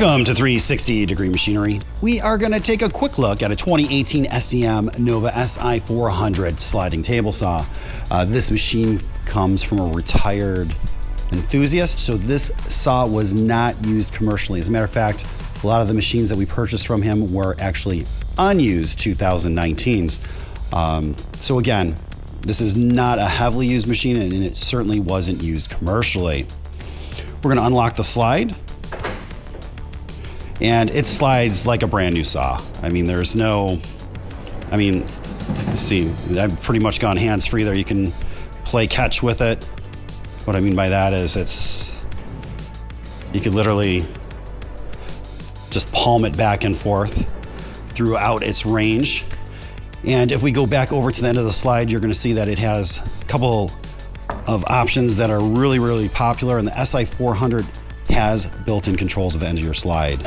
Welcome to 360 Degree Machinery. We are going to take a quick look at a 2018 SCM Nova SI400 sliding table saw. This machine comes from a retired enthusiast, so this saw was not used commercially. As a matter of fact, a lot of the machines that we purchased from him were actually unused 2019s. So again, this is not a heavily used machine, and it certainly wasn't used commercially. We're going to unlock the slide. And it slides like a brand new saw. I mean, there's no, see, I've pretty much gone hands-free there. You can play catch with it. What I mean by that is you could literally just palm it back and forth throughout its range. And if we go back over to the end of the slide, you're gonna see that it has a couple of options that are really, really popular, and the SI400 has built-in controls at the end of your slide.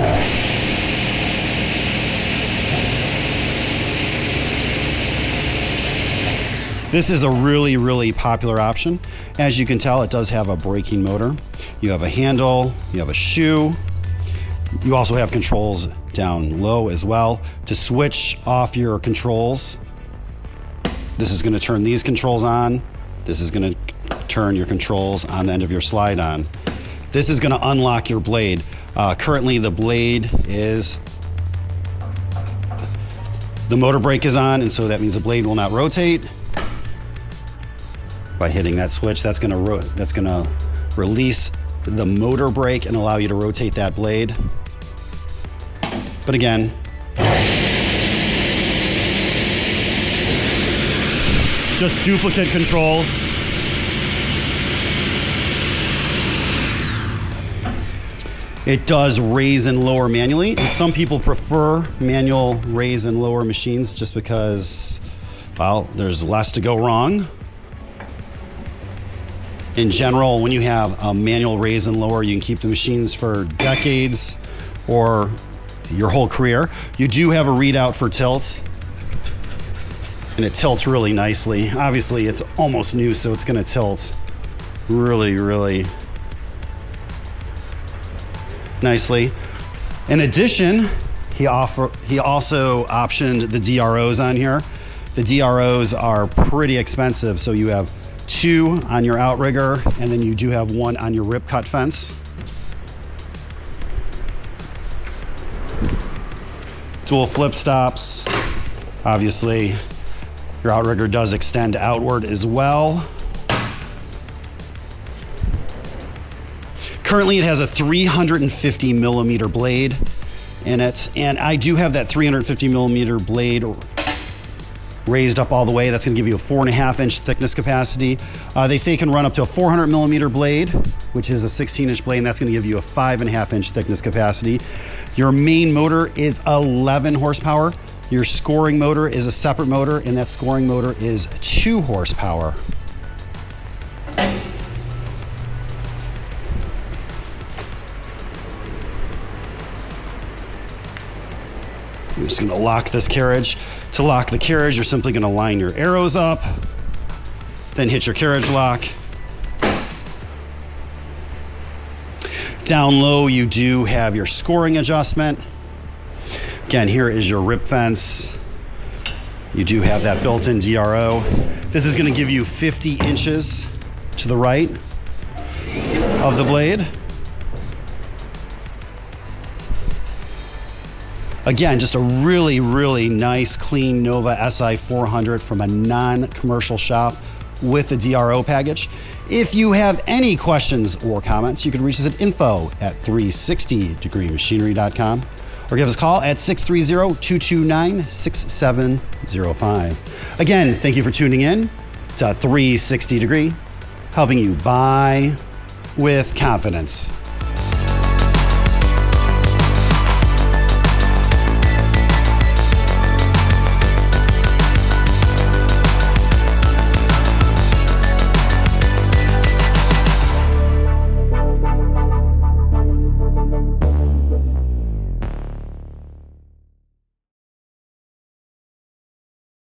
This is a really, really popular option. As you can tell, it does have a braking motor. You have a handle, you have a shoe. You also have controls down low as well. To switch off your controls, this is gonna turn these controls on. This is gonna turn your controls on the end of your slide on. This is gonna unlock your blade. Currently the blade is, the motor brake is on, and so that means the blade will not rotate. By hitting that switch, that's gonna release the motor brake and allow you to rotate that blade. But again, just duplicate controls. It does raise and lower manually, and some people prefer manual raise and lower machines just because, well, there's less to go wrong. In general, when you have a manual raise and lower, you can keep the machines for decades or your whole career. You do have a readout for tilt, and it tilts really nicely. Obviously, it's almost new, so it's gonna tilt really, really nicely. In addition, he also optioned the DROs on here. The DROs are pretty expensive, so you have 2 on your outrigger, and then you do have 1 on your rip cut fence. Dual flip stops. Obviously, your outrigger does extend outward as well. Currently, it has a 350 millimeter blade in it, and I do have that 350 millimeter blade raised up all the way. That's gonna give you a 4.5 inch thickness capacity. They say it can run up to a 400 millimeter blade, which is a 16-inch blade, and that's gonna give you a 5.5 inch thickness capacity. Your main motor is 11 horsepower. Your scoring motor is a separate motor, and that scoring motor is 2 horsepower. I'm just gonna lock this carriage. To lock the carriage, you're simply gonna line your arrows up, then hit your carriage lock. Down low, you do have your scoring adjustment. Again, here is your rip fence. You do have that built-in DRO. This is gonna give you 50 inches to the right of the blade. Again, just a really, really nice, clean Nova SI400 from a non-commercial shop with the DRO package. If you have any questions or comments, you can reach us at info@360degreemachinery.com or give us a call at 630-229-6705. Again, thank you for tuning in to 360 Degree, helping you buy with confidence.